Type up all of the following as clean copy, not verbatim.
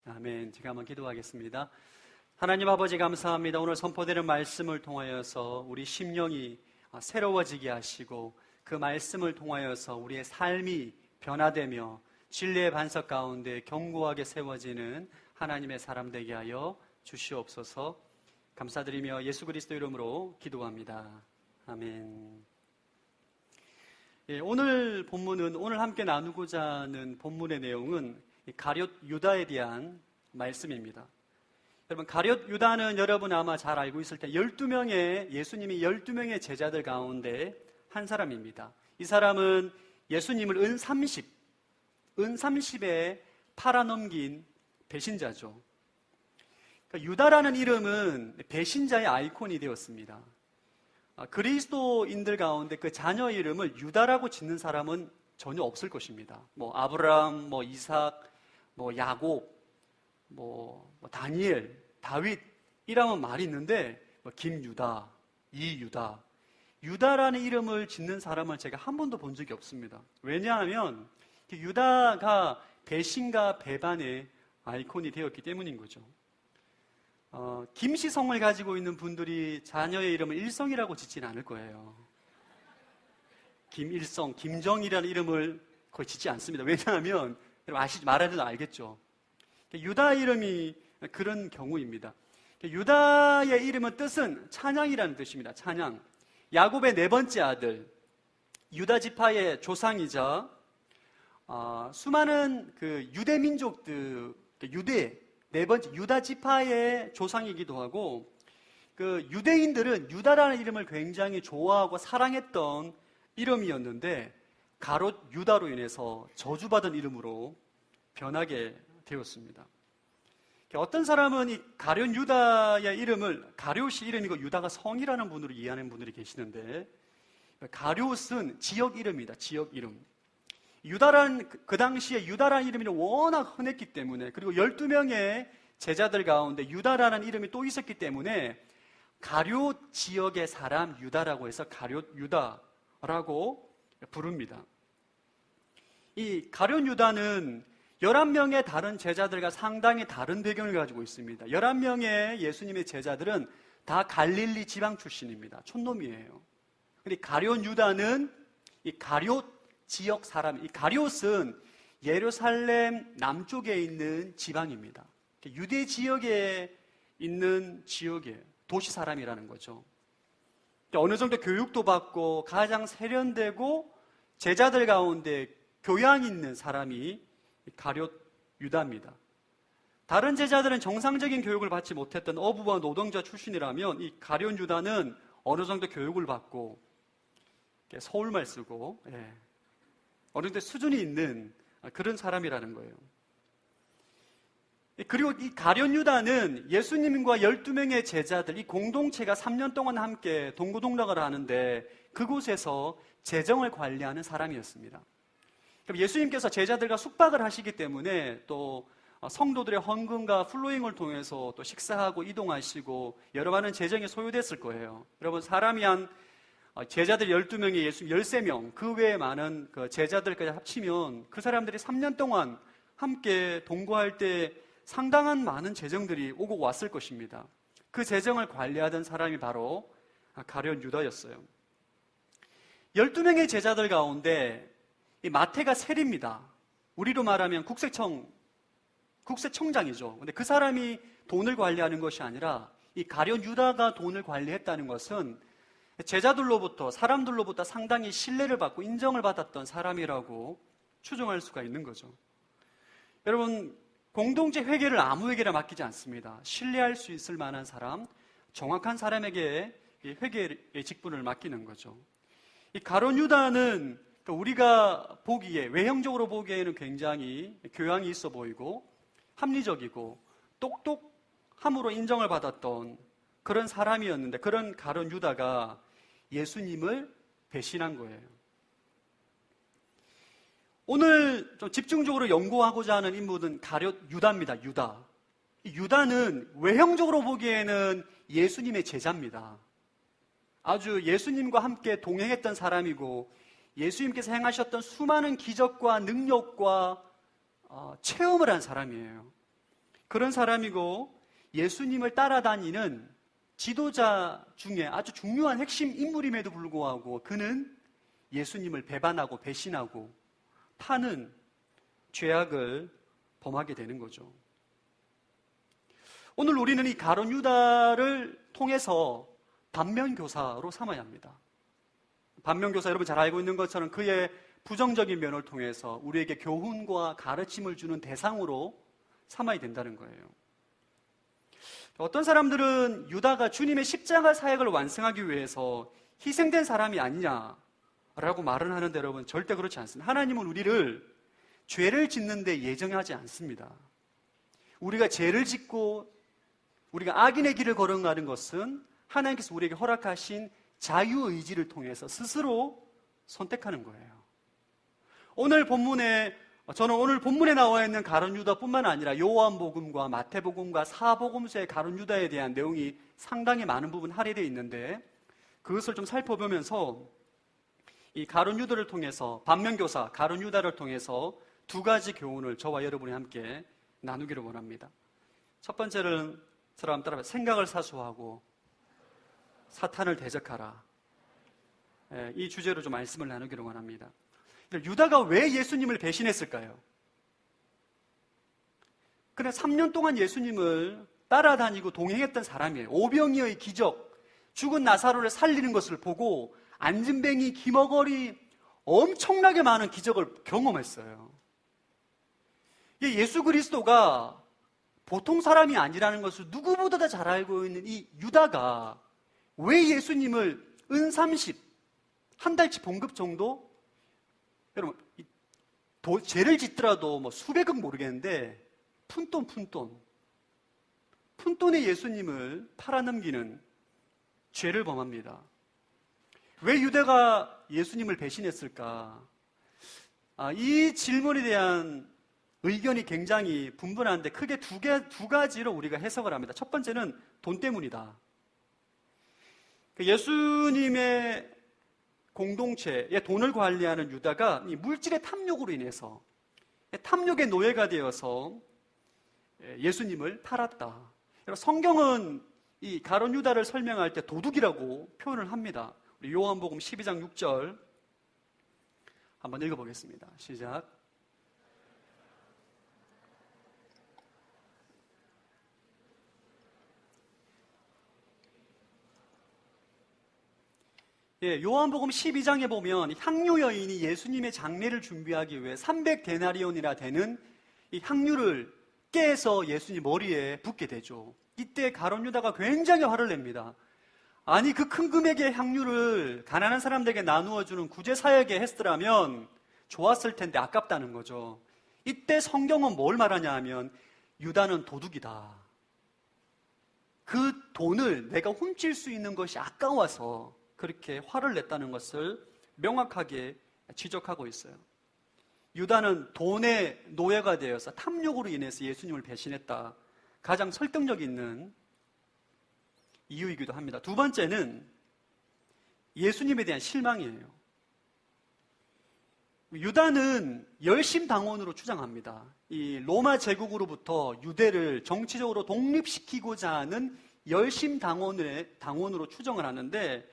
아멘. 제가 한번 기도하겠습니다. 하나님 아버지 감사합니다. 오늘 선포되는 말씀을 통하여서 우리 심령이 새로워지게 하시고 그 말씀을 통하여서 우리의 삶이 변화되며 진리의 반석 가운데 견고하게 세워지는 하나님의 사람 되게 하여 주시옵소서. 감사드리며 예수 그리스도 이름으로 기도합니다. 아멘. 오늘 본문은 오늘 함께 나누고자 하는 본문의 내용은 가룟 유다에 대한 말씀입니다. 여러분, 가룟 유다는 여러분 아마 잘 알고 있을 때 예수님이 12명의 제자들 가운데 한 사람입니다. 이 사람은 예수님을 은 30에 팔아넘긴 배신자죠. 그러니까 유다라는 이름은 배신자의 아이콘이 되었습니다. 그리스도인들 가운데 그 자녀 이름을 유다라고 짓는 사람은 전혀 없을 것입니다. 아브라함, 이삭, 야곱, 다니엘, 다윗이라는 말이 있는데 김유다, 이유다, 유다라는 이름을 짓는 사람을 제가 한 번도 본 적이 없습니다. 왜냐하면 유다가 배신과 배반의 아이콘이 되었기 때문인 거죠. 김씨성을 가지고 있는 분들이 자녀의 이름을 일성이라고 짓지는 않을 거예요. 김일성, 김정이라는 이름을 거의 짓지 않습니다. 왜냐하면 말해도 알겠죠. 유다 이름이 그런 경우입니다. 유다의 이름의 뜻은 찬양이라는 뜻입니다. 찬양. 야곱의 네 번째 아들, 유다 지파의 조상이자 수많은 그 유대 민족들, 네 번째 유다 지파의 조상이기도 하고, 그 유대인들은 유다라는 이름을 굉장히 좋아하고 사랑했던 이름이었는데 가롯 유다로 인해서 저주받은 이름으로 변하게 되었습니다. 어떤 사람은 이 가룟 유다의 이름을 가룟이 이름이고 유다가 성이라는 분으로 이해하는 분들이 계시는데, 가룟은 지역 이름입니다. 지역 이름. 유다라는 그 당시에 유다라는 이름이 워낙 흔했기 때문에, 그리고 12명의 제자들 가운데 유다라는 이름이 또 있었기 때문에 가룟 지역의 사람 유다라고 해서 가룟 유다라고 부릅니다. 이 가룟 유다는 11명의 다른 제자들과 상당히 다른 배경을 가지고 있습니다. 11명의 예수님의 제자들은 다 갈릴리 지방 출신입니다. 촌놈이에요. 근데 가룟 유다는 이 가룟 지역 사람, 이 가룟은 예루살렘 남쪽에 있는 지방입니다. 유대 지역에 있는 지역이에요. 도시 사람이라는 거죠. 어느 정도 교육도 받고 가장 세련되고 제자들 가운데 교양 있는 사람이 가룟 유다입니다. 다른 제자들은 정상적인 교육을 받지 못했던 어부와 노동자 출신이라면 이 가룟 유다는 어느 정도 교육을 받고 서울말 쓰고 어느 정도 수준이 있는 그런 사람이라는 거예요. 그리고 이 가룟 유다는 예수님과 12명의 제자들, 이 공동체가 3년 동안 함께 동고동락을 하는데 그곳에서 재정을 관리하는 사람이었습니다. 예수님께서 제자들과 숙박을 하시기 때문에 또 성도들의 헌금과 플로잉을 통해서 또 식사하고 이동하시고 여러 많은 재정이 소요됐을 거예요. 여러분, 사람이 한 제자들 12명에 예수 13명, 그 외에 많은 그 제자들까지 합치면 그 사람들이 3년 동안 함께 동거할 때 상당한 많은 재정들이 오고 왔을 것입니다. 그 재정을 관리하던 사람이 바로 가룟 유다였어요. 12명의 제자들 가운데 이 마태가 세리입니다. 우리로 말하면 국세청장이죠. 근데 그 사람이 돈을 관리하는 것이 아니라 이 가룟 유다가 돈을 관리했다는 것은 제자들로부터, 사람들로부터 상당히 신뢰를 받고 인정을 받았던 사람이라고 추정할 수가 있는 거죠. 여러분, 공동체 회계를 아무에게나 맡기지 않습니다. 신뢰할 수 있을 만한 사람, 정확한 사람에게 회계의 직분을 맡기는 거죠. 이 가룟 유다는 우리가 보기에, 외형적으로 보기에는 굉장히 교양이 있어 보이고 합리적이고 똑똑함으로 인정을 받았던 그런 사람이었는데, 그런 가룟 유다가 예수님을 배신한 거예요. 오늘 좀 집중적으로 연구하고자 하는 인물은 가룟 유다입니다. 유다. 이 유다는 외형적으로 보기에는 예수님의 제자입니다. 아주 예수님과 함께 동행했던 사람이고 예수님께서 행하셨던 수많은 기적과 능력과 체험을 한 사람이에요. 그런 사람이고 예수님을 따라다니는 지도자 중에 아주 중요한 핵심 인물임에도 불구하고 그는 예수님을 배반하고 배신하고 파는 죄악을 범하게 되는 거죠. 오늘 우리는 이 가룟 유다를 통해서 반면교사로 삼아야 합니다. 반면교사, 여러분 잘 알고 있는 것처럼 그의 부정적인 면을 통해서 우리에게 교훈과 가르침을 주는 대상으로 삼아야 된다는 거예요. 어떤 사람들은 유다가 주님의 십자가 사역을 완성하기 위해서 희생된 사람이 아니냐라고 말은 하는데 여러분 절대 그렇지 않습니다. 하나님은 우리를 죄를 짓는 데 예정하지 않습니다. 우리가 죄를 짓고 우리가 악인의 길을 걸어가는 것은 하나님께서 우리에게 허락하신 자유의지를 통해서 스스로 선택하는 거예요. 저는 오늘 본문에 나와 있는 가룟 유다뿐만 아니라 요한복음과 마태복음과 사복음서의 가룟 유다에 대한 내용이 상당히 많은 부분 할애되어 있는데 그것을 좀 살펴보면서 이 가룟 유다를 통해서 반면교사 가룟 유다를 통해서 두 가지 교훈을 저와 여러분이 함께 나누기를 원합니다. 첫 번째는 저랑 따라 생각을 사수하고 사탄을 대적하라. 이 주제로 좀 말씀을 나누기를 원합니다. 유다가 왜 예수님을 배신했을까요? 그래 3년 동안 예수님을 따라다니고 동행했던 사람이에요. 오병이어의 기적, 죽은 나사로를 살리는 것을 보고 안진뱅이, 기머거리 엄청나게 많은 기적을 경험했어요. 예수 그리스도가 보통 사람이 아니라는 것을 누구보다 잘 알고 있는 이 유다가 왜 예수님을 은30 한 달치 봉급 정도, 여러분 죄를 짓더라도 뭐 수백억 모르겠는데 푼돈의 예수님을 팔아넘기는 죄를 범합니다. 왜 유다가 예수님을 배신했을까? 이 질문에 대한 의견이 굉장히 분분한데 크게 두 가지로 우리가 해석을 합니다. 첫 번째는 돈 때문이다. 예수님의 공동체의 돈을 관리하는 유다가 이 물질의 탐욕으로 인해서 탐욕의 노예가 되어서 예수님을 팔았다. 성경은 이 가룟 유다를 설명할 때 도둑이라고 표현을 합니다. 우리 요한복음 12장 6절 한번 읽어보겠습니다. 시작. 요한복음 12장에 보면 향유 여인이 예수님의 장례를 준비하기 위해 300데나리온이나 되는 이 향유를 깨서 예수님 머리에 붓게 되죠. 이때 가룟 유다가 굉장히 화를 냅니다. 아니 그 큰 금액의 향유를 가난한 사람들에게 나누어 주는 구제 사역에 했더라면 좋았을 텐데 아깝다는 거죠. 이때 성경은 뭘 말하냐 하면 유다는 도둑이다. 그 돈을 내가 훔칠 수 있는 것이 아까워서 그렇게 화를 냈다는 것을 명확하게 지적하고 있어요. 유다는 돈의 노예가 되어서 탐욕으로 인해서 예수님을 배신했다. 가장 설득력 있는 이유이기도 합니다. 두 번째는 예수님에 대한 실망이에요. 유다는 열심당원으로 주장합니다. 이 로마 제국으로부터 유대를 정치적으로 독립시키고자 하는 열심당원으로 추정을 하는데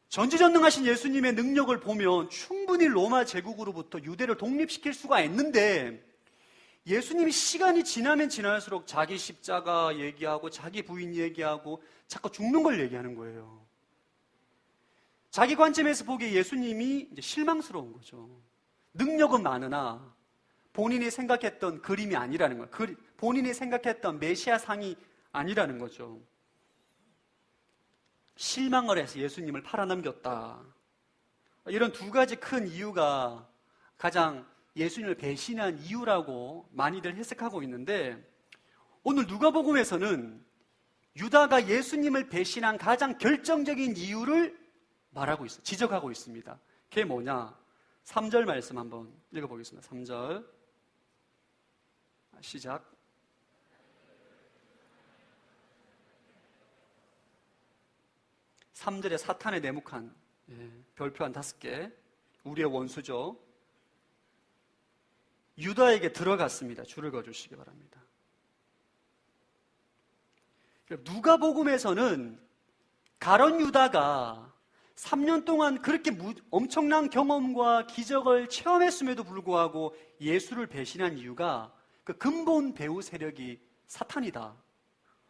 전지전능하신 예수님의 능력을 보면 충분히 로마 제국으로부터 유대를 독립시킬 수가 있는데 예수님이 시간이 지나면 지날수록 자기 십자가 얘기하고 자기 부인 얘기하고 자꾸 죽는 걸 얘기하는 거예요. 자기 관점에서 보기에 예수님이 이제 실망스러운 거죠. 능력은 많으나 본인이 생각했던 그림이 아니라는 거예요. 본인이 생각했던 메시아상이 아니라는 거죠. 실망을 해서 예수님을 팔아넘겼다. 이런 두 가지 큰 이유가 가장 예수님을 배신한 이유라고 많이들 해석하고 있는데 오늘 누가복음에서는 유다가 예수님을 배신한 가장 결정적인 이유를 말하고 있어요. 지적하고 있습니다. 그게 뭐냐? 3절 말씀 한번 읽어보겠습니다. 3절 시작. (3절에) 사탄의 네모칸 별표 한 5개, 우리의 원수죠. 유다에게 들어갔습니다. 줄을 그어주시기 바랍니다. 누가복음에서는 가룟 유다가 3년 동안 그렇게 엄청난 경험과 기적을 체험했음에도 불구하고 예수를 배신한 이유가 그 근본 배후 세력이 사탄이다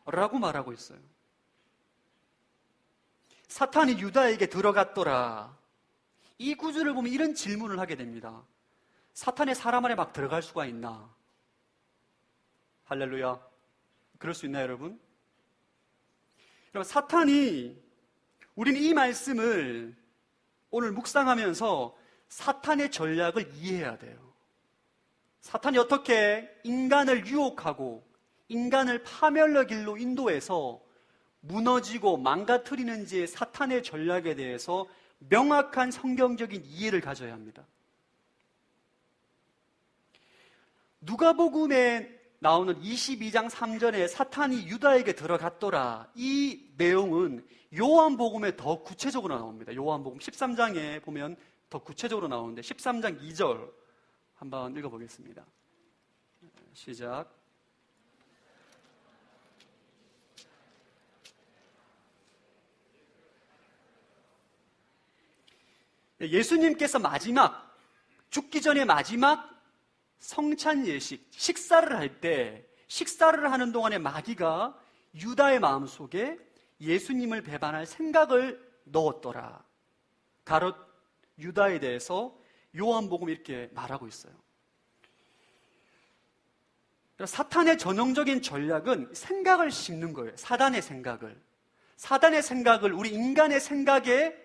라고 말하고 있어요. 사탄이 유다에게 들어갔더라. 이 구절을 보면 이런 질문을 하게 됩니다. 사탄의 사람 안에 막 들어갈 수가 있나? 할렐루야. 그럴 수 있나요, 여러분? 여러분, 사탄이, 우리는 이 말씀을 오늘 묵상하면서 사탄의 전략을 이해해야 돼요. 사탄이 어떻게 인간을 유혹하고 인간을 파멸의 길로 인도해서 무너지고 망가뜨리는지의 사탄의 전략에 대해서 명확한 성경적인 이해를 가져야 합니다. 누가복음에 나오는 22장 3절에 사탄이 유다에게 들어갔더라. 이 내용은 요한복음에 더 구체적으로 나옵니다. 요한복음 13장에 보면 더 구체적으로 나오는데 13장 2절 한번 읽어보겠습니다. 시작. 예수님께서 죽기 전에 마지막 성찬 예식, 식사를 할 때, 식사를 하는 동안에 마귀가 유다의 마음속에 예수님을 배반할 생각을 넣었더라. 가롯 유다에 대해서 요한복음 이렇게 말하고 있어요. 사탄의 전형적인 전략은 생각을 심는 거예요. 사단의 생각을 우리 인간의 생각에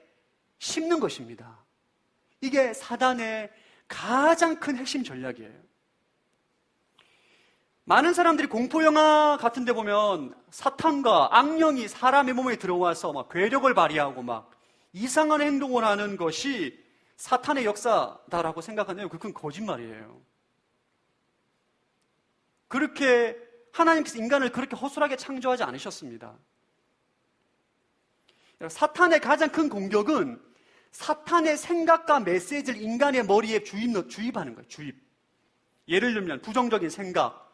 심는 것입니다. 이게 사단의 가장 큰 핵심 전략이에요. 많은 사람들이 공포영화 같은 데 보면 사탄과 악령이 사람의 몸에 들어와서 막 괴력을 발휘하고 막 이상한 행동을 하는 것이 사탄의 역사다라고 생각하는데요. 그건 거짓말이에요. 그렇게 하나님께서 인간을 그렇게 허술하게 창조하지 않으셨습니다. 사탄의 가장 큰 공격은 사탄의 생각과 메시지를 인간의 머리에 주입하는 거예요. 예를 들면 부정적인 생각,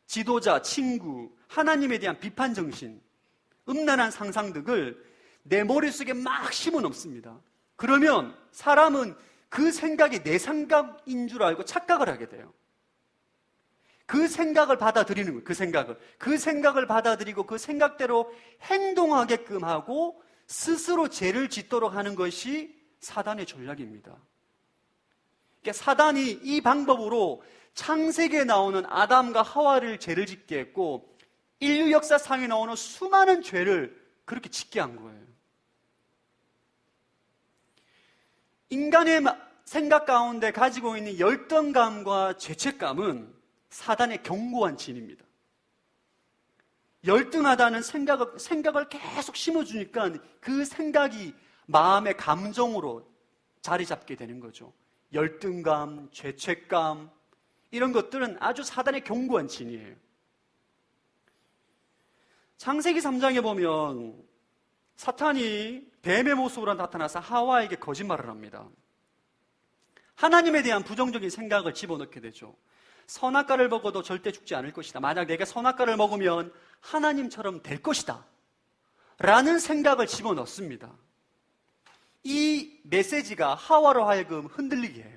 지도자, 친구, 하나님에 대한 비판 정신, 음란한 상상 등을 내 머릿속에 막 심어놓습니다. 그러면 사람은 그 생각이 내 생각인 줄 알고 착각을 하게 돼요. 그 생각을 받아들이는 거예요. 그 생각을 받아들이고 그 생각대로 행동하게끔 하고 스스로 죄를 짓도록 하는 것이 사단의 전략입니다. 그러니까 사단이 이 방법으로 창세기에 나오는 아담과 하와를 죄를 짓게 했고 인류 역사상에 나오는 수많은 죄를 그렇게 짓게 한 거예요. 인간의 생각 가운데 가지고 있는 열등감과 죄책감은 사단의 견고한 진입니다. 열등하다는 생각을 계속 심어주니까 그 생각이 마음의 감정으로 자리 잡게 되는 거죠. 열등감, 죄책감, 이런 것들은 아주 사단의 견고한 진이에요. 창세기 3장에 보면 사탄이 뱀의 모습으로 나타나서 하와에게 거짓말을 합니다. 하나님에 대한 부정적인 생각을 집어넣게 되죠. 선악과를 먹어도 절대 죽지 않을 것이다. 만약 내가 선악과를 먹으면 하나님처럼 될 것이다. 라는 생각을 집어넣습니다. 이 메시지가 하와로 하여금 흔들리게 해요.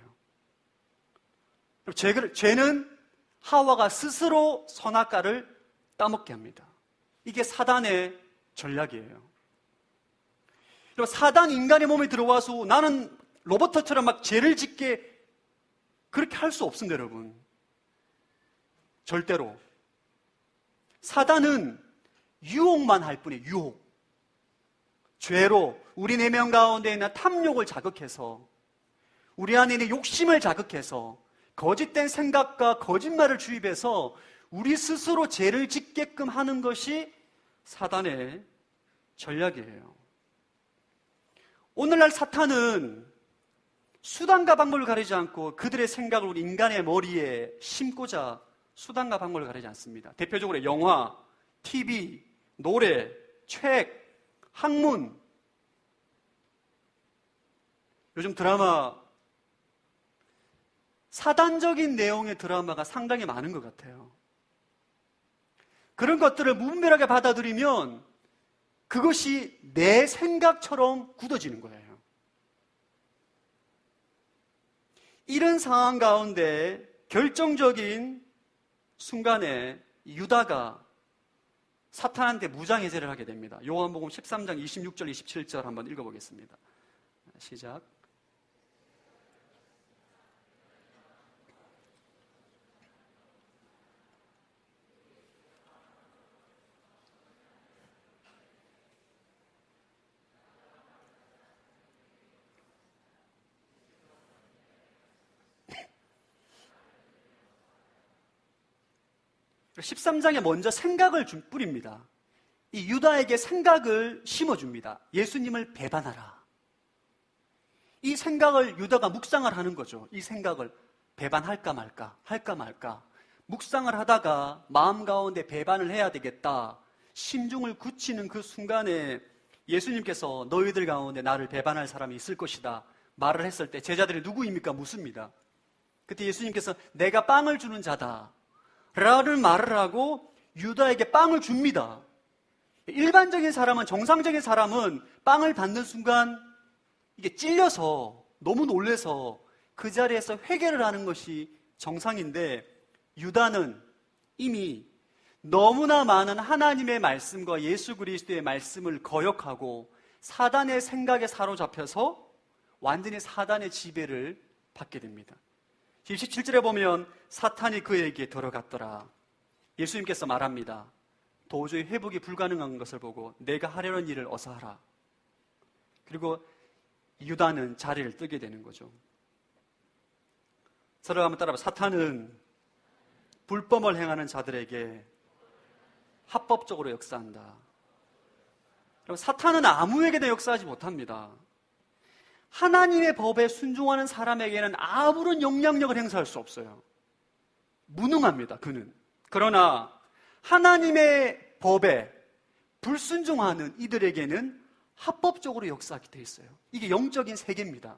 죄는 하와가 스스로 선악과를 따먹게 합니다. 이게 사단의 전략이에요. 사단 인간의 몸에 들어와서 나는 로버트처럼 막 죄를 짓게 그렇게 할 수 없습니다, 여러분. 절대로. 사단은 유혹만 할 뿐이에요, 유혹. 죄로 우리 내면 가운데 있는 탐욕을 자극해서 우리 안에 있는 욕심을 자극해서 거짓된 생각과 거짓말을 주입해서 우리 스스로 죄를 짓게끔 하는 것이 사단의 전략이에요. 오늘날 사탄은 수단과 방법을 가리지 않고 그들의 생각을 우리 인간의 머리에 심고자 수단과 방법을 가리지 않습니다. 대표적으로 영화, TV, 노래, 책, 학문, 요즘 드라마, 사단적인 내용의 드라마가 상당히 많은 것 같아요. 그런 것들을 무분별하게 받아들이면 그것이 내 생각처럼 굳어지는 거예요. 이런 상황 가운데 결정적인 순간에 유다가 사탄한테 무장해제를 하게 됩니다. 요한복음 13장 26절 27절 한번 읽어보겠습니다. 시작. 13장에 먼저 생각을 뿌립니다. 이 유다에게 생각을 심어줍니다. 예수님을 배반하라. 이 생각을 유다가 묵상을 하는 거죠. 이 생각을 배반할까 말까, 할까 말까. 묵상을 하다가 마음 가운데 배반을 해야 되겠다. 심중을 굳히는 그 순간에 예수님께서 너희들 가운데 나를 배반할 사람이 있을 것이다 말을 했을 때 제자들이 누구입니까? 묻습니다. 그때 예수님께서 내가 빵을 주는 자다 라는 말을 하고 유다에게 빵을 줍니다. 일반적인 사람은, 정상적인 사람은 빵을 받는 순간 이게 찔려서 너무 놀래서 그 자리에서 회개를 하는 것이 정상인데, 유다는 이미 너무나 많은 하나님의 말씀과 예수 그리스도의 말씀을 거역하고 사단의 생각에 사로잡혀서 완전히 사단의 지배를 받게 됩니다. 17절에 보면 사탄이 그에게 들어갔더라. 예수님께서 말합니다. 도저히 회복이 불가능한 것을 보고 내가 하려는 일을 어서 하라. 그리고 유다는 자리를 뜨게 되는 거죠. 서로 한번 따라봐. 사탄은 불법을 행하는 자들에게 합법적으로 역사한다. 그럼 사탄은 아무에게나 역사하지 못합니다. 하나님의 법에 순종하는 사람에게는 아무런 영향력을 행사할 수 없어요. 무능합니다, 그는. 그러나 하나님의 법에 불순종하는 이들에게는 합법적으로 역사하게 되어 있어요. 이게 영적인 세계입니다.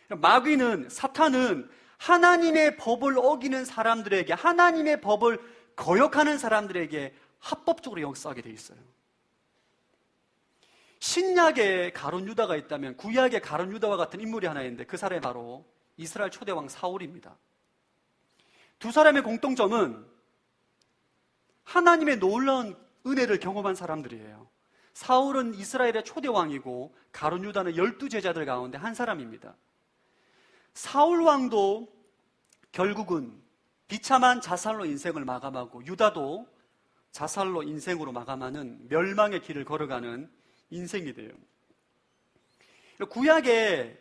마귀는, 사탄은 하나님의 법을 어기는 사람들에게, 하나님의 법을 거역하는 사람들에게 합법적으로 역사하게 되어 있어요. 신약에 가룟 유다가 있다면 구약에 가룟 유다와 같은 인물이 하나 있는데 그 사람이 바로 이스라엘 초대왕 사울입니다. 두 사람의 공통점은 하나님의 놀라운 은혜를 경험한 사람들이에요. 사울은 이스라엘의 초대왕이고 가룟 유다는 12제자들 가운데 한 사람입니다. 사울 왕도 결국은 비참한 자살로 인생을 마감하고 유다도 자살로 인생으로 마감하는 멸망의 길을 걸어가는 인생이 돼요. 구약에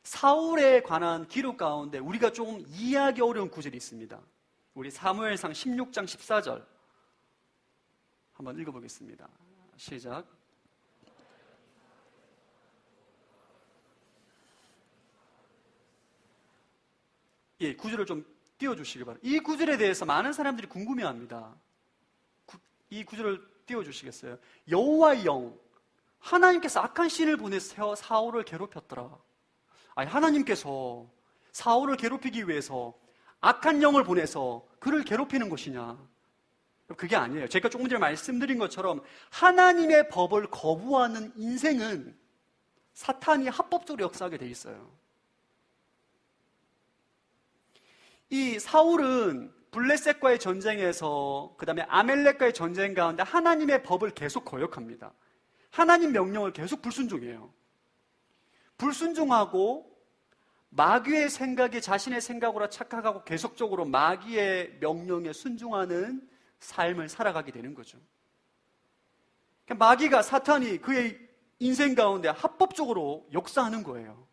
사울에 관한 기록 가운데 우리가 조금 이해하기 어려운 구절이 있습니다. 우리 사무엘상 16장 14절 한번 읽어보겠습니다. 시작. 예, 구절을 좀 띄워주시기 바랍니다. 이 구절에 대해서 많은 사람들이 궁금해합니다. 이 구절을 띄워주시겠어요? 여호와의 영, 하나님께서 악한 신을 보내서 사울을 괴롭혔더라. 아니, 하나님께서 사울을 괴롭히기 위해서 악한 영을 보내서 그를 괴롭히는 것이냐? 그게 아니에요. 제가 조금 전에 말씀드린 것처럼 하나님의 법을 거부하는 인생은 사탄이 합법적으로 역사하게 돼 있어요. 이 사울은 블레셋과의 전쟁에서 그 다음에 아멜렉과의 전쟁 가운데 하나님의 법을 계속 거역합니다. 하나님 명령을 계속 불순종해요. 불순종하고 마귀의 생각이 자신의 생각으로 착각하고 계속적으로 마귀의 명령에 순종하는 삶을 살아가게 되는 거죠. 그러니까 마귀가, 사탄이 그의 인생 가운데 합법적으로 역사하는 거예요.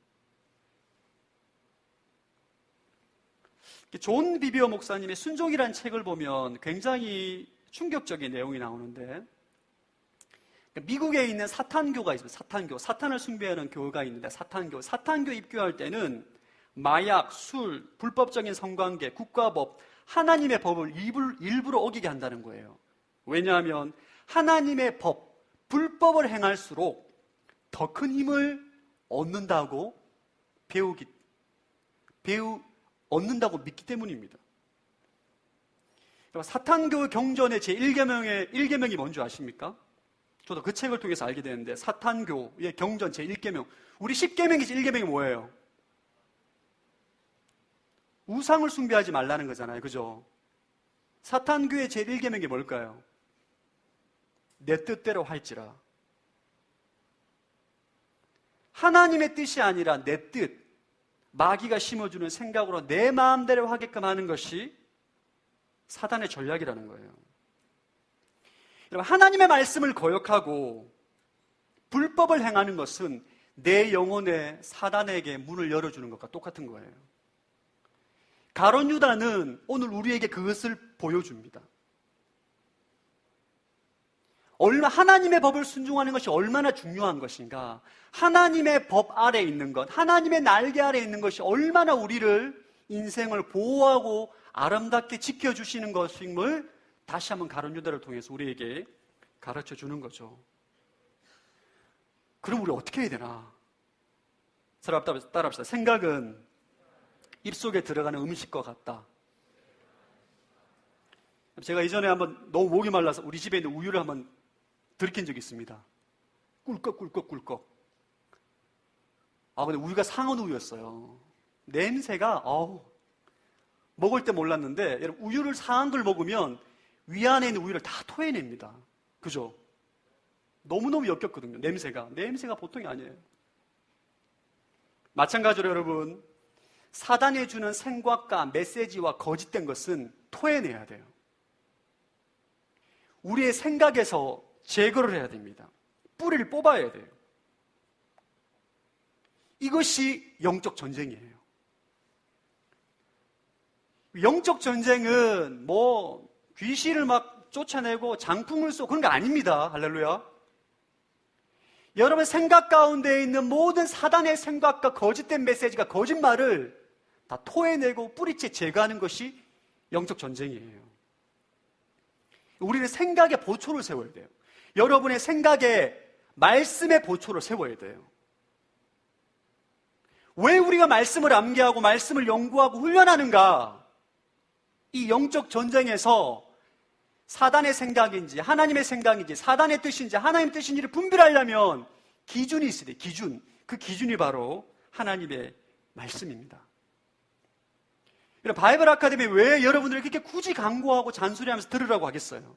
존 비비어 목사님의 순종이라는 책을 보면 굉장히 충격적인 내용이 나오는데, 미국에 있는 사탄교가 있습니다. 사탄교. 사탄을 숭배하는 교회가 있는데 사탄교. 사탄교 입교할 때는 마약, 술, 불법적인 성관계, 국가법, 하나님의 법을 일부러 어기게 한다는 거예요. 왜냐하면 하나님의 법, 불법을 행할수록 더 큰 힘을 얻는다고 얻는다고 믿기 때문입니다. 사탄교 경전의 제1계명이 뭔지 아십니까? 저도 그 책을 통해서 알게 되는데, 사탄교의 경전 제1계명, 우리 10계명이 제1계명이 뭐예요? 우상을 숭배하지 말라는 거잖아요. 그죠? 사탄교의 제1계명이 뭘까요? 내 뜻대로 할지라. 하나님의 뜻이 아니라 내 뜻, 마귀가 심어주는 생각으로 내 마음대로 하게끔 하는 것이 사단의 전략이라는 거예요. 여러분, 하나님의 말씀을 거역하고 불법을 행하는 것은 내 영혼에 사단에게 문을 열어주는 것과 똑같은 거예요. 가룟 유다는 오늘 우리에게 그것을 보여줍니다. 하나님의 법을 순종하는 것이 얼마나 중요한 것인가, 하나님의 법 아래에 있는 것, 하나님의 날개 아래에 있는 것이 얼마나 우리를, 인생을 보호하고 아름답게 지켜주시는 것임을 다시 한번 가룟 유다를 통해서 우리에게 가르쳐 주는 거죠. 그럼 우리 어떻게 해야 되나? 따라합시다. 생각은 입속에 들어가는 음식과 같다. 제가 이전에 한번 너무 목이 말라서 우리 집에 있는 우유를 한번 들킨 적이 있습니다. 꿀꺽. 근데 우유가 상온 우유였어요. 냄새가, 먹을 때 몰랐는데, 여러분, 우유를 상한 걸 먹으면 위 안에 있는 우유를 다 토해냅니다. 그죠? 너무너무 역겹거든요. 냄새가 보통이 아니에요. 마찬가지로 여러분, 사단이 주는 생각과 메시지와 거짓된 것은 토해내야 돼요. 우리의 생각에서 제거를 해야 됩니다. 뿌리를 뽑아야 돼요. 이것이 영적 전쟁이에요. 영적 전쟁은 귀신을 막 쫓아내고 장풍을 쏘고 그런 거 아닙니다. 할렐루야. 여러분 생각 가운데 있는 모든 사단의 생각과 거짓된 메시지가, 거짓말을 다 토해내고 뿌리째 제거하는 것이 영적 전쟁이에요. 우리는 생각의 보초를 세워야 돼요. 여러분의 생각에 말씀의 보초를 세워야 돼요. 왜 우리가 말씀을 암기하고 말씀을 연구하고 훈련하는가? 이 영적 전쟁에서 사단의 생각인지 하나님의 생각인지 사단의 뜻인지 하나님의 뜻인지를 분별하려면 기준이 있어야 돼요. 기준. 그 기준이 바로 하나님의 말씀입니다. 바이블 아카데미 왜 여러분들이 그렇게 굳이 강구하고 잔소리하면서 들으라고 하겠어요?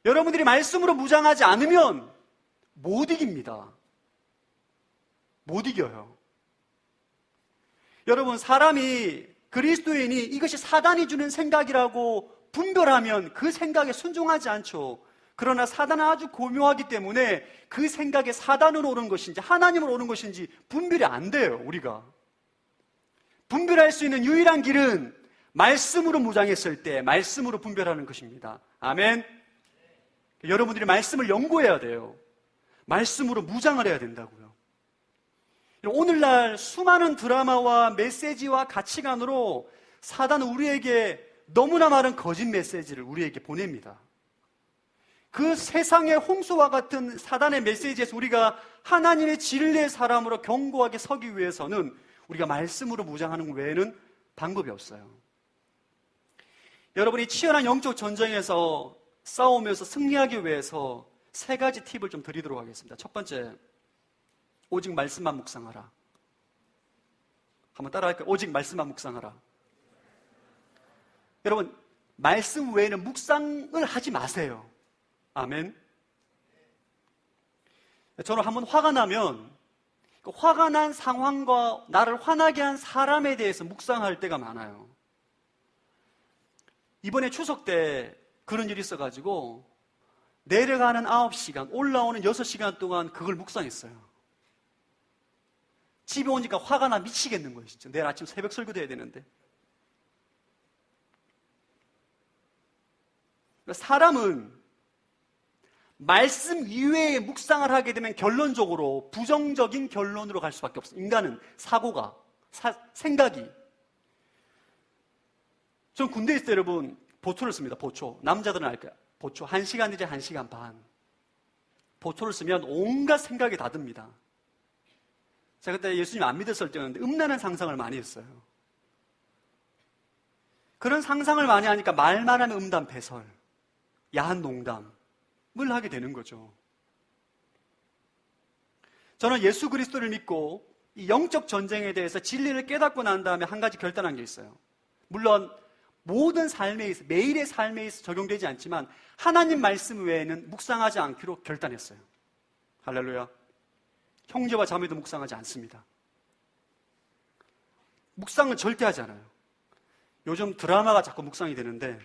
여러분들이 말씀으로 무장하지 않으면 못 이깁니다. 못 이겨요. 여러분, 사람이, 그리스도인이 이것이 사단이 주는 생각이라고 분별하면 그 생각에 순종하지 않죠. 그러나 사단은 아주 고묘하기 때문에 그 생각에 사단으로 오는 것인지 하나님으로 오는 것인지 분별이 안 돼요. 우리가 분별할 수 있는 유일한 길은 말씀으로 무장했을 때 말씀으로 분별하는 것입니다. 아멘. 여러분들이 말씀을 연구해야 돼요. 말씀으로 무장을 해야 된다고요. 오늘날 수많은 드라마와 메시지와 가치관으로 사단은 우리에게 너무나 많은 거짓 메시지를 우리에게 보냅니다. 그 세상의 홍수와 같은 사단의 메시지에서 우리가 하나님의 진리의 사람으로 견고하게 서기 위해서는 우리가 말씀으로 무장하는 외에는 방법이 없어요. 여러분이 치열한 영적 전쟁에서 싸우면서 승리하기 위해서 3가지 팁을 좀 드리도록 하겠습니다. 첫 번째, 오직 말씀만 묵상하라. 한번 따라할까요? 오직 말씀만 묵상하라. 여러분, 말씀 외에는 묵상을 하지 마세요. 아멘. 저는 한번 화가 나면 화가 난 상황과 나를 화나게 한 사람에 대해서 묵상할 때가 많아요. 이번에 추석 때 그런 일이 있어가지고 내려가는 9시간, 올라오는 6시간 동안 그걸 묵상했어요. 집에 오니까 화가 나 미치겠는 거예요. 진짜. 내일 아침 새벽 설교도 해야 되는데. 사람은 말씀 이외에 묵상을 하게 되면 결론적으로 부정적인 결론으로 갈 수밖에 없어요. 인간은 사고가, 생각이. 전 군대에 있을 때 여러분 보초를 씁니다. 보초. 남자들은 알까요? 보초. 1시간 내지 1시간 반. 보초를 쓰면 온갖 생각이 다 듭니다. 제가 그때 예수님 안 믿었을 때였는데 음란한 상상을 많이 했어요. 그런 상상을 많이 하니까 말만 하면 음담패설, 야한 농담을 하게 되는 거죠. 저는 예수 그리스도를 믿고 이 영적 전쟁에 대해서 진리를 깨닫고 난 다음에 한 가지 결단한 게 있어요. 물론 모든 삶에 있어, 매일의 삶에 있어 적용되지 않지만 하나님 말씀 외에는 묵상하지 않기로 결단했어요. 할렐루야. 형제와 자매도 묵상하지 않습니다. 묵상은 절대 하지 않아요. 요즘 드라마가 자꾸 묵상이 되는데,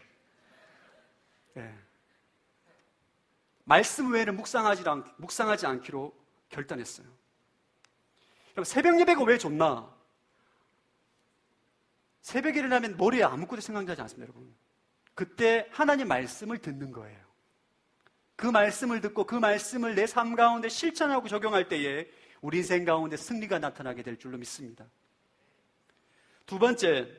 말씀 외에는 묵상하지 않기로 결단했어요. 그럼 새벽 예배가 왜 좋나? 새벽에 일어나면 머리에 아무것도 생각나지 않습니다, 여러분. 그때 하나님 말씀을 듣는 거예요. 그 말씀을 듣고 그 말씀을 내 삶 가운데 실천하고 적용할 때에 우리 인생 가운데 승리가 나타나게 될 줄로 믿습니다. 두 번째,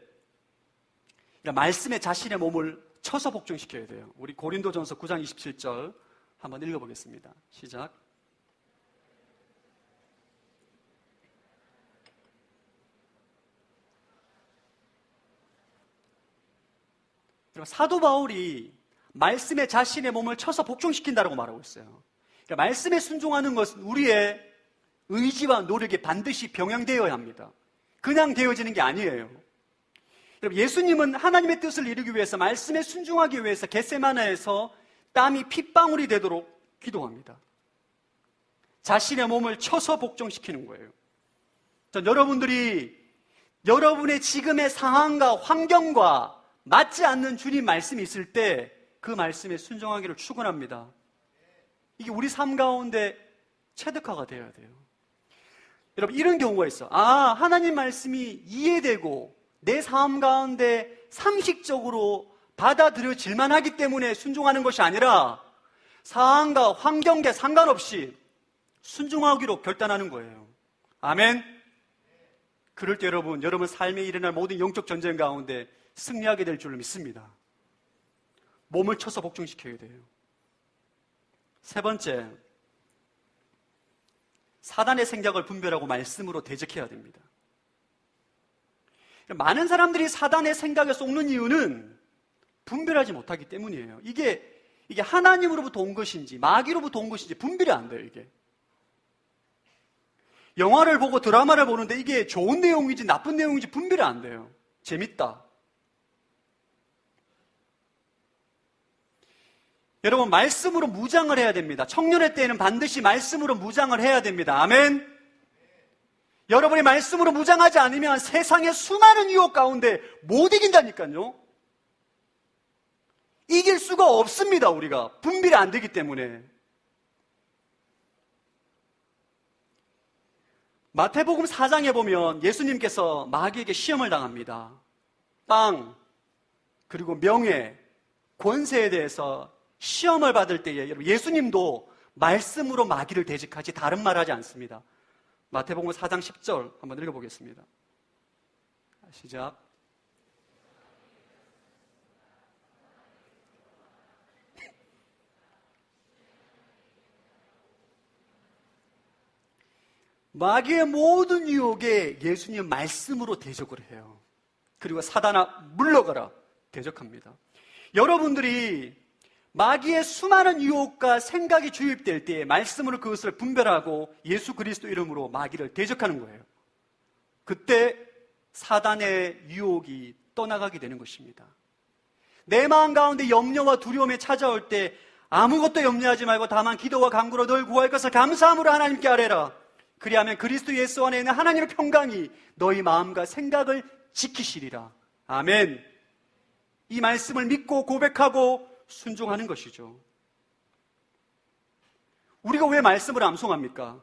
말씀에 자신의 몸을 쳐서 복종시켜야 돼요. 우리 고린도전서 9장 27절 한번 읽어보겠습니다. 시작. 사도 바울이 말씀에 자신의 몸을 쳐서 복종시킨다고 말하고 있어요. 그러니까 말씀에 순종하는 것은 우리의 의지와 노력이 반드시 병행되어야 합니다. 그냥 되어지는 게 아니에요. 예수님은 하나님의 뜻을 이루기 위해서, 말씀에 순종하기 위해서 겟세마네에서 땀이 핏방울이 되도록 기도합니다. 자신의 몸을 쳐서 복종시키는 거예요. 여러분들이 여러분의 지금의 상황과 환경과 맞지 않는 주님 말씀이 있을 때 그 말씀에 순종하기를 축원합니다. 이게 우리 삶 가운데 체득화가 되어야 돼요. 여러분, 이런 경우가 있어. 하나님 말씀이 이해되고 내 삶 가운데 상식적으로 받아들여질만 하기 때문에 순종하는 것이 아니라 상황과 환경과 상관없이 순종하기로 결단하는 거예요. 아멘. 그럴 때 여러분 삶에 일어날 모든 영적 전쟁 가운데 승리하게 될 줄을 믿습니다. 몸을 쳐서 복종시켜야 돼요. 세 번째, 사단의 생각을 분별하고 말씀으로 대적해야 됩니다. 많은 사람들이 사단의 생각에 속는 이유는 분별하지 못하기 때문이에요. 이게 하나님으로부터 온 것인지 마귀로부터 온 것인지 분별이 안 돼요. 이게 영화를 보고 드라마를 보는데 이게 좋은 내용인지 나쁜 내용인지 분별이 안 돼요. 재밌다. 여러분, 말씀으로 무장을 해야 됩니다. 청년의 때에는 반드시 말씀으로 무장을 해야 됩니다. 아멘. 여러분이 말씀으로 무장하지 않으면 세상의 수많은 유혹 가운데 못 이긴다니까요. 이길 수가 없습니다. 우리가 분별이 안 되기 때문에. 마태복음 4장에 보면 예수님께서 마귀에게 시험을 당합니다. 빵, 그리고 명예, 권세에 대해서 시험을 받을 때에 예수님도 말씀으로 마귀를 대적하지 다른 말 하지 않습니다. 마태복음 4장 10절 한번 읽어보겠습니다. 시작. 마귀의 모든 유혹에 예수님 말씀으로 대적을 해요. 그리고 사단아 물러가라 대적합니다. 여러분들이 마귀의 수많은 유혹과 생각이 주입될 때에 말씀으로 그것을 분별하고 예수 그리스도 이름으로 마귀를 대적하는 거예요. 그때 사단의 유혹이 떠나가게 되는 것입니다. 내 마음 가운데 염려와 두려움이 찾아올 때 아무것도 염려하지 말고 다만 기도와 간구로 널 구할 것을 감사함으로 하나님께 아뢰라. 그리하면 그리스도 예수 안에 있는 하나님의 평강이 너희 마음과 생각을 지키시리라. 아멘. 이 말씀을 믿고 고백하고 순종하는 것이죠. 우리가 왜 말씀을 암송합니까?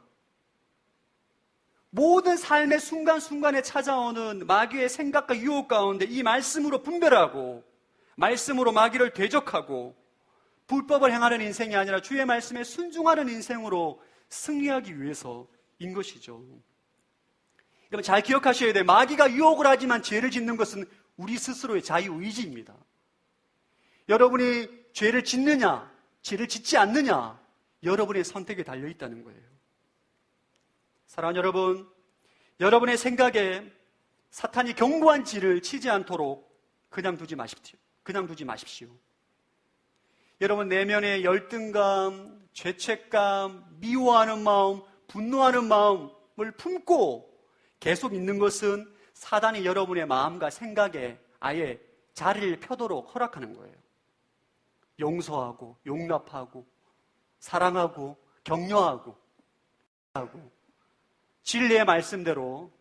모든 삶의 순간순간에 찾아오는 마귀의 생각과 유혹 가운데 이 말씀으로 분별하고 말씀으로 마귀를 대적하고 불법을 행하는 인생이 아니라 주의 말씀에 순종하는 인생으로 승리하기 위해서인 것이죠. 여러분 잘 기억하셔야 돼요. 마귀가 유혹을 하지만 죄를 짓는 것은 우리 스스로의 자유의지입니다. 여러분이 죄를 짓느냐, 죄를 짓지 않느냐, 여러분의 선택에 달려있다는 거예요. 사랑하는 여러분, 여러분의 생각에 사탄이 견고한 질을 치지 않도록 그냥 두지 마십시오. 그냥 두지 마십시오. 여러분 내면의 열등감, 죄책감, 미워하는 마음, 분노하는 마음을 품고 계속 있는 것은 사단이 여러분의 마음과 생각에 아예 자리를 펴도록 허락하는 거예요. 용서하고 용납하고 사랑하고 격려하고 진리의 말씀대로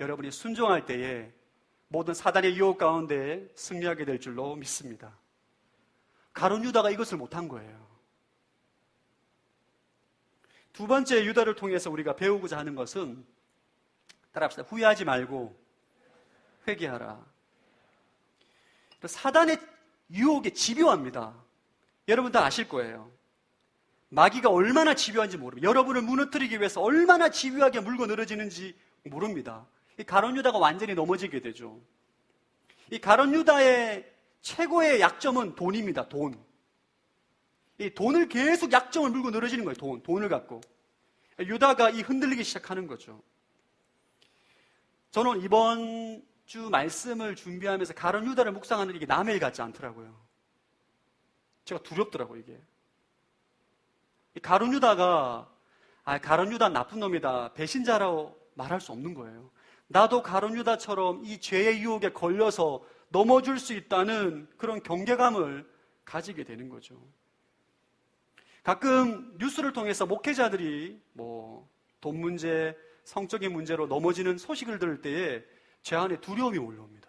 여러분이 순종할 때에 모든 사단의 유혹 가운데 승리하게 될 줄로 믿습니다. 가룟 유다가 이것을 못한 거예요. 두 번째 유다를 통해서 우리가 배우고자 하는 것은 따라합시다. 후회하지 말고 회개하라. 사단의 유혹에 집요합니다. 여러분 다 아실 거예요. 마귀가 얼마나 집요한지 모릅니다. 여러분을 무너뜨리기 위해서 얼마나 집요하게 물고 늘어지는지 모릅니다. 이 가룟 유다가 완전히 넘어지게 되죠. 이 가룟 유다의 최고의 약점은 돈입니다. 돈. 이 돈을 계속 약점을 물고 늘어지는 거예요. 돈을 갖고. 유다가 이 흔들리기 시작하는 거죠. 저는 이번 주 말씀을 준비하면서 가룟 유다를 묵상하는 이게 남의 일 같지 않더라고요. 제가 두렵더라고요, 이게. 이 가룟 유다가 가룟 유다 나쁜 놈이다, 배신자라고 말할 수 없는 거예요. 나도 가룟 유다처럼 이 죄의 유혹에 걸려서 넘어질 수 있다는 그런 경계감을 가지게 되는 거죠. 가끔 뉴스를 통해서 목회자들이 돈 문제, 성적인 문제로 넘어지는 소식을 들을 때에 제 안에 두려움이 올라옵니다.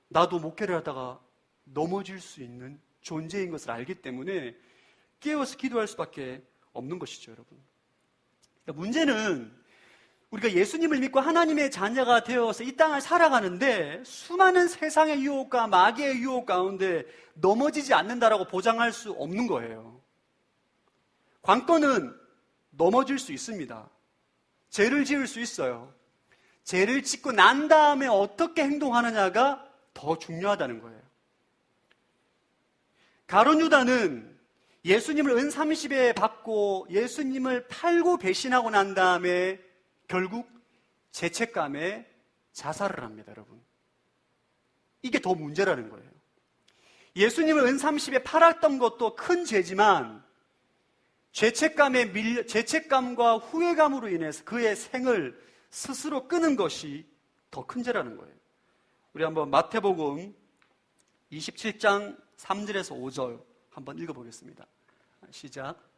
나도 목회를 하다가 넘어질 수 있는 존재인 것을 알기 때문에 깨어서 기도할 수밖에 없는 것이죠, 여러분. 문제는 우리가 예수님을 믿고 하나님의 자녀가 되어서 이 땅을 살아가는데 수많은 세상의 유혹과 마귀의 유혹 가운데 넘어지지 않는다라고 보장할 수 없는 거예요. 관건은 넘어질 수 있습니다. 죄를 지을 수 있어요. 죄를 짓고 난 다음에 어떻게 행동하느냐가 더 중요하다는 거예요. 가룟 유다는 예수님을 은 30에 받고 예수님을 팔고 배신하고 난 다음에 결국 죄책감에 자살을 합니다, 여러분. 이게 더 문제라는 거예요. 예수님을 은 30에 팔았던 것도 큰 죄지만 죄책감과 후회감으로 인해서 그의 생을 스스로 끊은 것이 더 큰 죄라는 거예요. 우리 한번 마태복음 27장 3절에서 5절 한번 읽어보겠습니다. 시작.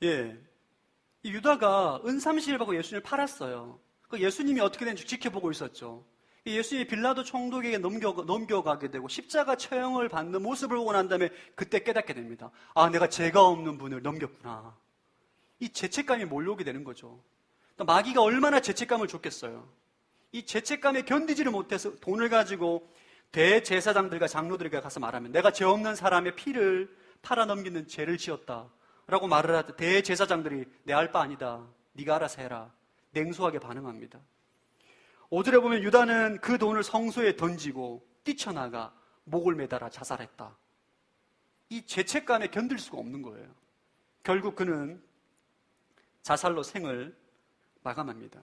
예, 이 유다가 은 30을 받고 예수님을 팔았어요. 그 예수님이 어떻게 되는지 지켜보고 있었죠. 예수님이 빌라도 총독에게 넘겨가게 되고 십자가 처형을 받는 모습을 보고 난 다음에 그때 깨닫게 됩니다. 아, 내가 죄가 없는 분을 넘겼구나. 이 죄책감이 몰려오게 되는 거죠. 마귀가 얼마나 죄책감을 줬겠어요. 이 죄책감에 견디지를 못해서 돈을 가지고 대제사장들과 장로들에게 가서 말하면 내가 죄 없는 사람의 피를 팔아넘기는 죄를 지었다 라고 말을 하듯 대제사장들이 내 알 바 아니다, 네가 알아서 해라, 냉소하게 반응합니다. 5절에 보면 유다는 그 돈을 성소에 던지고 뛰쳐나가 목을 매달아 자살했다. 이 죄책감에 견딜 수가 없는 거예요. 결국 그는 자살로 생을 마감합니다.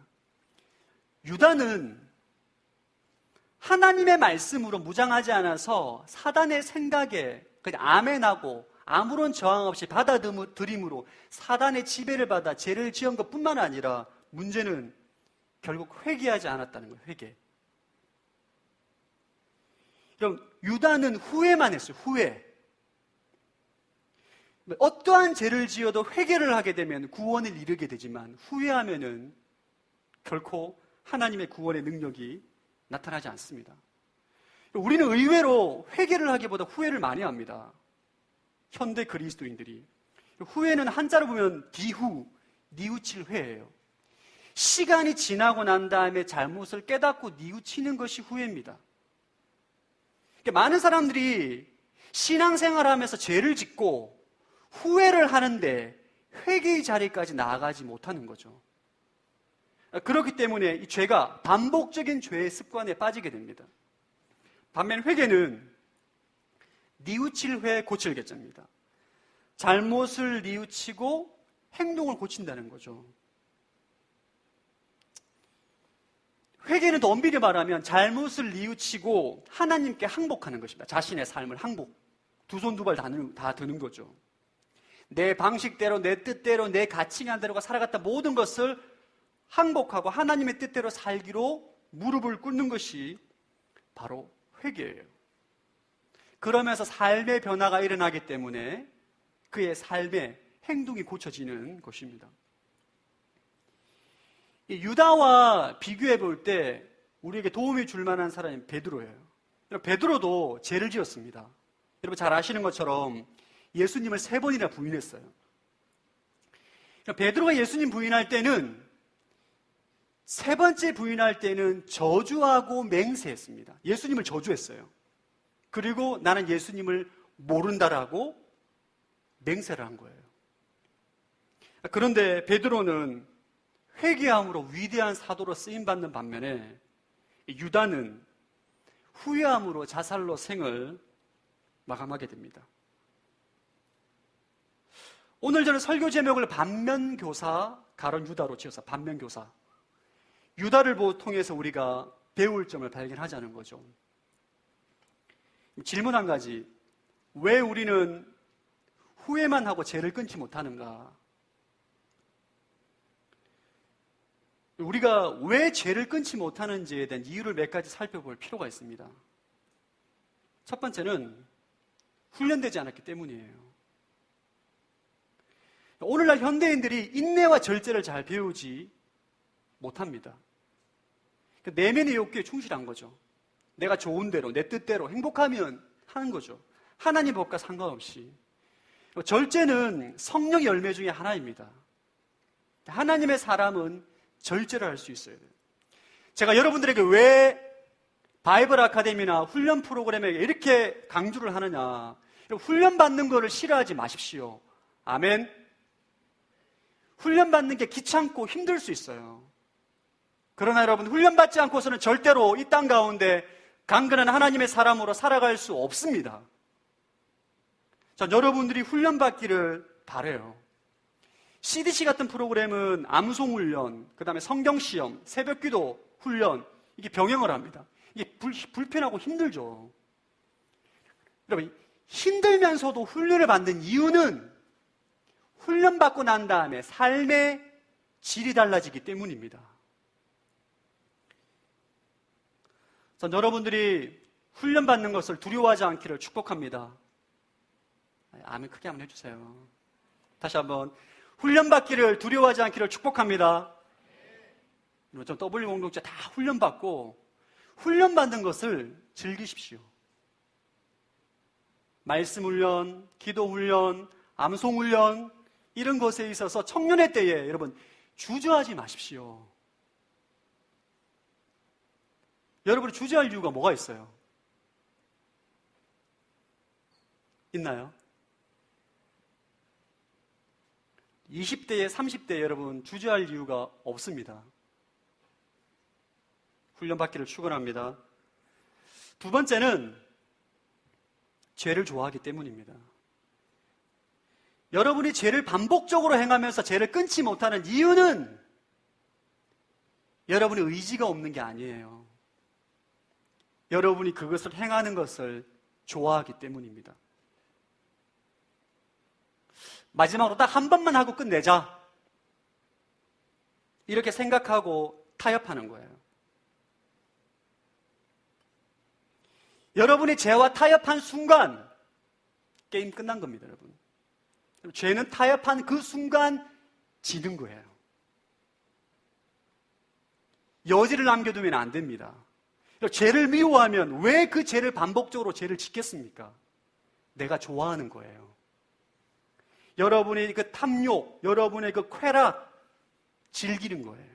유다는 하나님의 말씀으로 무장하지 않아서 사단의 생각에 그냥 아멘하고 아무런 저항 없이 받아들임으로 사단의 지배를 받아 죄를 지은 것뿐만 아니라 문제는 결국 회개하지 않았다는 거예요. 회개. 그럼 유다는 후회만 했어요. 후회. 어떠한 죄를 지어도 회개를 하게 되면 구원을 이루게 되지만 후회하면은 결코 하나님의 구원의 능력이 나타나지 않습니다. 우리는 의외로 회개를 하기보다 후회를 많이 합니다. 현대 그리스도인들이. 후회는 한자로 보면 디후, 뉘우칠 회예요. 시간이 지나고 난 다음에 잘못을 깨닫고 뉘우치는 것이 후회입니다. 많은 사람들이 신앙생활을 하면서 죄를 짓고 후회를 하는데 회개의 자리까지 나아가지 못하는 거죠. 그렇기 때문에 이 죄가 반복적인 죄의 습관에 빠지게 됩니다. 반면 회개는 뉘우칠 회 고칠 개자입니다. 잘못을 뉘우치고 행동을 고친다는 거죠. 회개는 더 엄밀히 말하면 잘못을 뉘우치고 하나님께 항복하는 것입니다. 자신의 삶을 항복. 두 손 두 발 다 드는 거죠. 내 방식대로, 내 뜻대로, 내 가치관대로 살아갔던 모든 것을 항복하고 하나님의 뜻대로 살기로 무릎을 꿇는 것이 바로 회개예요. 그러면서 삶의 변화가 일어나기 때문에 그의 삶의 행동이 고쳐지는 것입니다. 유다와 비교해 볼 때 우리에게 도움이 줄 만한 사람이 베드로예요. 베드로도 죄를 지었습니다. 여러분 잘 아시는 것처럼 예수님을 3번이나 부인했어요. 베드로가 예수님 부인할 때는 3번째 부인할 때는 저주하고 맹세했습니다. 예수님을 저주했어요. 그리고 나는 예수님을 모른다라고 맹세를 한 거예요. 그런데 베드로는 회개함으로 위대한 사도로 쓰임받는 반면에 유다는 후회함으로 자살로 생을 마감하게 됩니다. 오늘 저는 설교 제목을 반면교사 가론 유다로 지어서 반면교사. 유다를 통해서 우리가 배울 점을 발견하자는 거죠. 질문 한 가지. 왜 우리는 후회만 하고 죄를 끊지 못하는가? 우리가 왜 죄를 끊지 못하는지에 대한 이유를 몇 가지 살펴볼 필요가 있습니다. 첫 번째는 훈련되지 않았기 때문이에요. 오늘날 현대인들이 인내와 절제를 잘 배우지 못합니다. 내면의 욕구에 충실한 거죠. 내가 좋은 대로, 내 뜻대로 행복하면 하는 거죠. 하나님 법과 상관없이. 절제는 성령의 열매 중에 하나입니다. 하나님의 사람은 절제를 할 수 있어야 돼요. 제가 여러분들에게 왜 바이블 아카데미나 훈련 프로그램에 이렇게 강조를 하느냐. 훈련받는 거를 싫어하지 마십시오. 아멘. 훈련받는 게 귀찮고 힘들 수 있어요. 그러나 여러분, 훈련받지 않고서는 절대로 이 땅 가운데 강건한 하나님의 사람으로 살아갈 수 없습니다. 전 여러분들이 훈련받기를 바라요. CDC 같은 프로그램은 암송훈련, 그 다음에 성경시험, 새벽기도 훈련, 이게 병행을 합니다. 이게 불편하고 힘들죠. 여러분, 힘들면서도 훈련을 받는 이유는 훈련받고 난 다음에 삶의 질이 달라지기 때문입니다. 전 여러분들이 훈련받는 것을 두려워하지 않기를 축복합니다. 아멘 크게 한번 해주세요. 다시 한번. 훈련받기를 두려워하지 않기를 축복합니다. 전 W 공동체 다 훈련받고 훈련받는 것을 즐기십시오. 말씀 훈련, 기도 훈련, 암송 훈련 이런 것에 있어서 청년의 때에 여러분 주저하지 마십시오. 여러분이 주저할 이유가 뭐가 있어요? 있나요? 20대에 30대에 여러분 주저할 이유가 없습니다. 훈련받기를 축원합니다. 두 번째는 죄를 좋아하기 때문입니다. 여러분이 죄를 반복적으로 행하면서 죄를 끊지 못하는 이유는 여러분의 의지가 없는 게 아니에요. 여러분이 그것을 행하는 것을 좋아하기 때문입니다. 마지막으로 딱 한 번만 하고 끝내자. 이렇게 생각하고 타협하는 거예요. 여러분이 죄와 타협한 순간 게임 끝난 겁니다, 여러분. 죄는 타협한 그 순간 지는 거예요. 여지를 남겨두면 안 됩니다. 죄를 미워하면 왜 그 죄를 반복적으로 죄를 짓겠습니까? 내가 좋아하는 거예요. 여러분의 그 탐욕, 여러분의 그 쾌락 즐기는 거예요.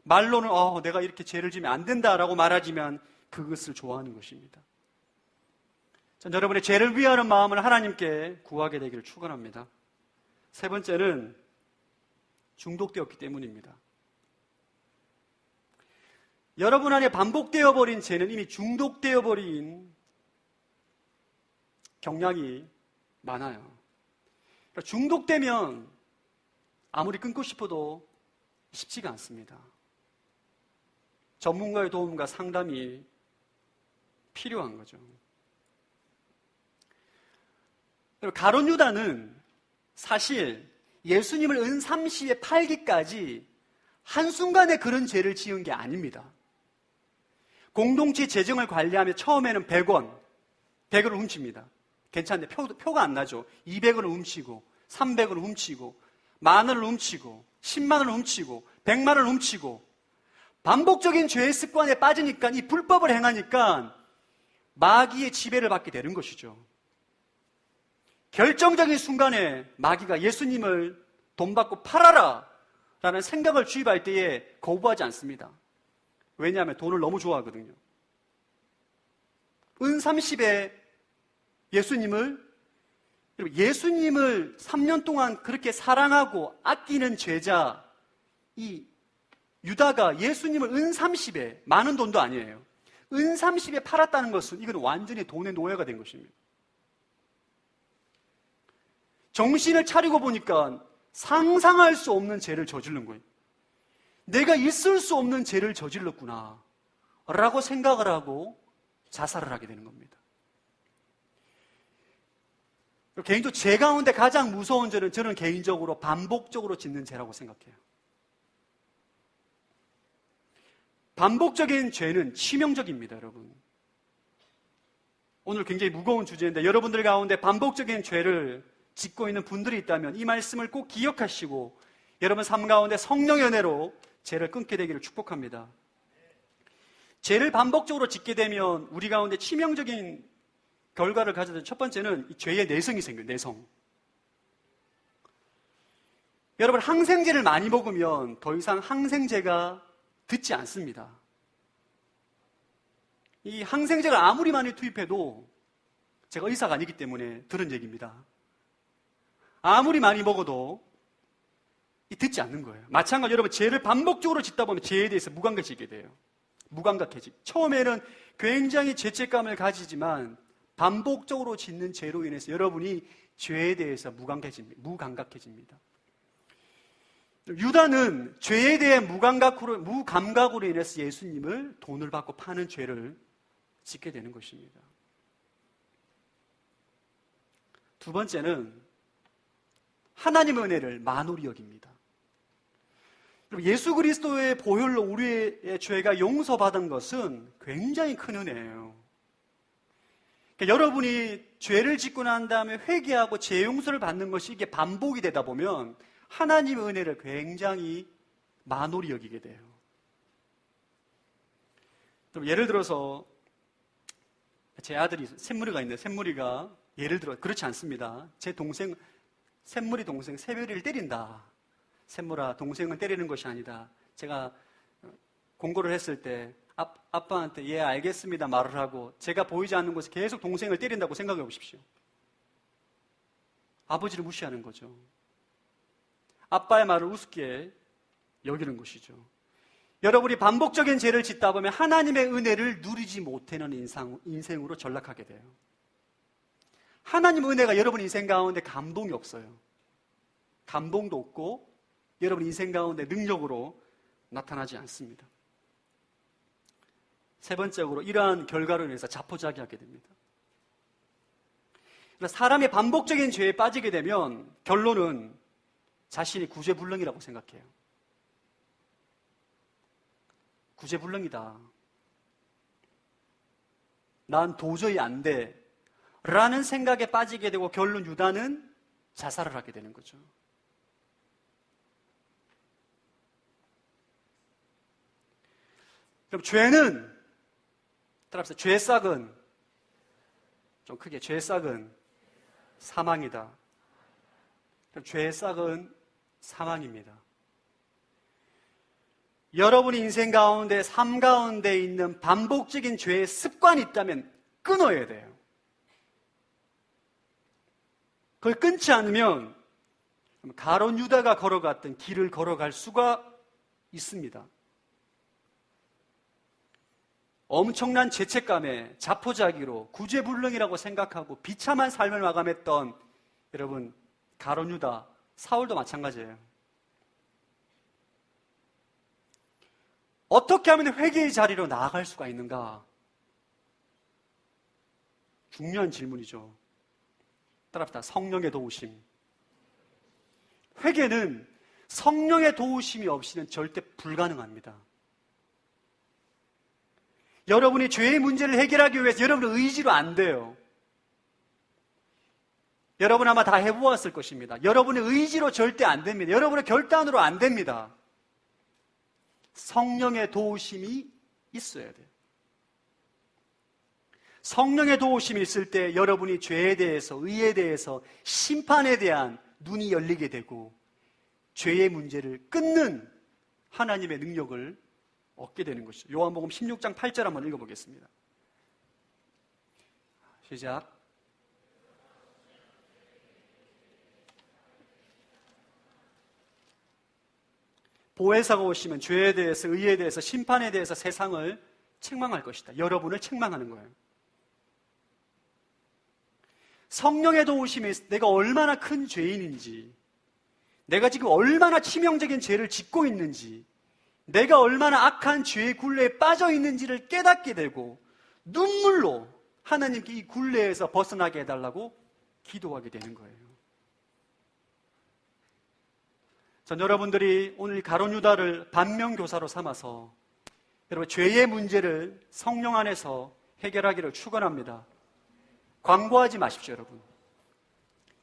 말로는 내가 이렇게 죄를 지면 안 된다라고 말하지만 그것을 좋아하는 것입니다. 전 여러분의 죄를 위하는 마음을 하나님께 구하게 되기를 축원합니다. 세 번째는 중독되었기 때문입니다. 여러분 안에 반복되어 버린 죄는 이미 중독되어 버린 경향이 많아요. 그러니까 중독되면 아무리 끊고 싶어도 쉽지가 않습니다. 전문가의 도움과 상담이 필요한 거죠. 가룟 유다는 사실 예수님을 은30에 팔기까지 한순간에 그런 죄를 지은 게 아닙니다. 공동체 재정을 관리하며 처음에는 100원을 훔칩니다. 괜찮은데 표가 안 나죠. 200원을 훔치고 300원을 훔치고 10,000원을 훔치고 10만원을 훔치고 100만원을 훔치고 반복적인 죄의 습관에 빠지니까 이 불법을 행하니까 마귀의 지배를 받게 되는 것이죠. 결정적인 순간에 마귀가 예수님을 돈 받고 팔아라 라는 생각을 주입할 때에 거부하지 않습니다. 왜냐하면 돈을 너무 좋아하거든요. 은30에 예수님을 3년 동안 그렇게 사랑하고 아끼는 제자 이 유다가 예수님을 은30에, 많은 돈도 아니에요, 은30에 팔았다는 것은 이건 완전히 돈의 노예가 된 것입니다. 정신을 차리고 보니까 상상할 수 없는 죄를 저지른 거예요. 내가 있을 수 없는 죄를 저질렀구나 라고 생각을 하고 자살을 하게 되는 겁니다. 개인적으로 죄 가운데 가장 무서운 죄는 저는 개인적으로 반복적으로 짓는 죄라고 생각해요. 반복적인 죄는 치명적입니다, 여러분. 오늘 굉장히 무거운 주제인데 여러분들 가운데 반복적인 죄를 짓고 있는 분들이 있다면 이 말씀을 꼭 기억하시고 여러분 삶 가운데 성령의 은혜로 죄를 끊게 되기를 축복합니다. 죄를 반복적으로 짓게 되면 우리 가운데 치명적인 결과를 가져다 첫 번째는 이 죄의 내성이 생겨요. 내성. 여러분 항생제를 많이 먹으면 더 이상 항생제가 듣지 않습니다. 이 항생제를 아무리 많이 투입해도 제가 의사가 아니기 때문에 들은 얘기입니다. 아무리 많이 먹어도 듣지 않는 거예요. 마찬가지로 여러분 죄를 반복적으로 짓다 보면 죄에 대해서 무감각해지게 돼요. 처음에는 굉장히 죄책감을 가지지만 반복적으로 짓는 죄로 인해서 여러분이 죄에 대해서 무감각해집니다. 유다는 죄에 대해 무감각으로 인해서 예수님을 돈을 받고 파는 죄를 짓게 되는 것입니다. 두 번째는 하나님의 은혜를 만홀히 여깁니다. 예수 그리스도의 보혈로 우리의 죄가 용서받은 것은 굉장히 큰 은혜예요. 그러니까 여러분이 죄를 짓고 난 다음에 회개하고 죄 용서를 받는 것이 이게 반복이 되다 보면 하나님의 은혜를 굉장히 만홀히 여기게 돼요. 예를 들어서 제 아들이 샘물이가 있는데 샘물이가 예를 들어 그렇지 않습니다. 제 동생 샘물이 동생 새별이를 때린다. 샘물아, 동생은 때리는 것이 아니다. 제가 공고를 했을 때 아빠한테 예 알겠습니다 말을 하고 제가 보이지 않는 곳에 계속 동생을 때린다고 생각해 보십시오. 아버지를 무시하는 거죠. 아빠의 말을 우습게 여기는 것이죠. 여러분이 반복적인 죄를 짓다 보면 하나님의 은혜를 누리지 못하는 인생으로 전락하게 돼요. 하나님의 은혜가 여러분 인생 가운데 감동이 없어요. 감동도 없고 여러분 인생 가운데 능력으로 나타나지 않습니다. 세 번째로 이러한 결과로 인해서 자포자기하게 됩니다. 사람이 반복적인 죄에 빠지게 되면 결론은 자신이 구제불능이라고 생각해요. 구제불능이다. 난 도저히 안 돼. 라는 생각에 빠지게 되고 결론 유다는 자살을 하게 되는 거죠. 그럼 죄는 따라합시다. 죄싹은 좀 크게 죄싹은 사망이다. 그럼 죄싹은 사망입니다. 여러분의 인생 가운데 삶 가운데 있는 반복적인 죄의 습관이 있다면 끊어야 돼요. 그걸 끊지 않으면 가룟 유다가 걸어갔던 길을 걸어갈 수가 있습니다. 엄청난 죄책감에 자포자기로 구제불능이라고 생각하고 비참한 삶을 마감했던 여러분 가룟 유다, 사울도 마찬가지예요. 어떻게 하면 회개의 자리로 나아갈 수가 있는가? 중요한 질문이죠. 따라합시다. 성령의 도우심. 회개는 성령의 도우심이 없이는 절대 불가능합니다. 여러분이 죄의 문제를 해결하기 위해서 여러분의 의지로 안 돼요. 여러분 아마 다 해보았을 것입니다. 여러분의 의지로 절대 안 됩니다. 여러분의 결단으로 안 됩니다. 성령의 도우심이 있어야 돼요. 성령의 도우심이 있을 때 여러분이 죄에 대해서, 의에 대해서, 심판에 대한 눈이 열리게 되고 죄의 문제를 끊는 하나님의 능력을 얻게 되는 것이죠. 요한복음 16장 8절 한번 읽어보겠습니다. 시작. 보혜사가 오시면 죄에 대해서, 의에 대해서, 심판에 대해서 세상을 책망할 것이다. 여러분을 책망하는 거예요. 성령의 도우심이 내가 얼마나 큰 죄인인지, 내가 지금 얼마나 치명적인 죄를 짓고 있는지, 내가 얼마나 악한 죄의 굴레에 빠져 있는지를 깨닫게 되고 눈물로 하나님께 이 굴레에서 벗어나게 해달라고 기도하게 되는 거예요. 전 여러분들이 오늘 가룟 유다를 반면교사로 삼아서 여러분 죄의 문제를 성령 안에서 해결하기를 축원합니다. 광고하지 마십시오, 여러분.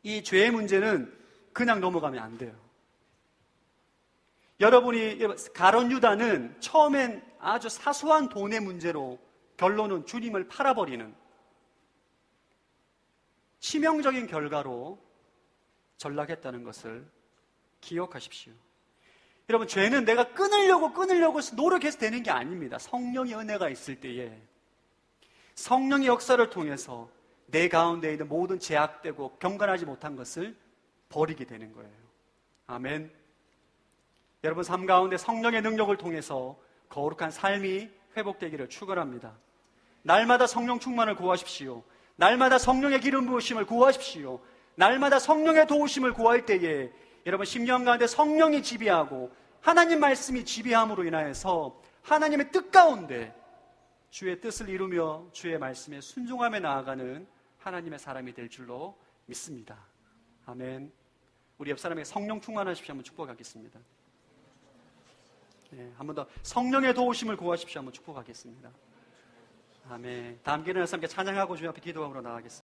이 죄의 문제는 그냥 넘어가면 안 돼요. 여러분이 가룟 유다는 처음엔 아주 사소한 돈의 문제로 결론은 주님을 팔아버리는 치명적인 결과로 전락했다는 것을 기억하십시오. 여러분, 죄는 내가 끊으려고 노력해서 되는 게 아닙니다. 성령의 은혜가 있을 때에 성령의 역사를 통해서 내 가운데 있는 모든 제약되고 경건하지 못한 것을 버리게 되는 거예요. 아멘. 여러분 삶 가운데 성령의 능력을 통해서 거룩한 삶이 회복되기를 축원합니다. 날마다 성령 충만을 구하십시오. 날마다 성령의 기름 부으심을 구하십시오. 날마다 성령의 도우심을 구할 때에 여러분 심령 가운데 성령이 지배하고 하나님 말씀이 지배함으로 인하여서 하나님의 뜻 가운데 주의 뜻을 이루며 주의 말씀에 순종하며 나아가는 하나님의 사람이 될 줄로 믿습니다. 아멘. 우리 옆 사람에게 성령 충만하십시오. 한번 축복하겠습니다. 네, 한 번 더 성령의 도우심을 구하십시오. 한번 축복하겠습니다. 아멘. 다 함께 일어나서 함께 찬양하고 주님 앞에 기도함으로 나아가겠습니다.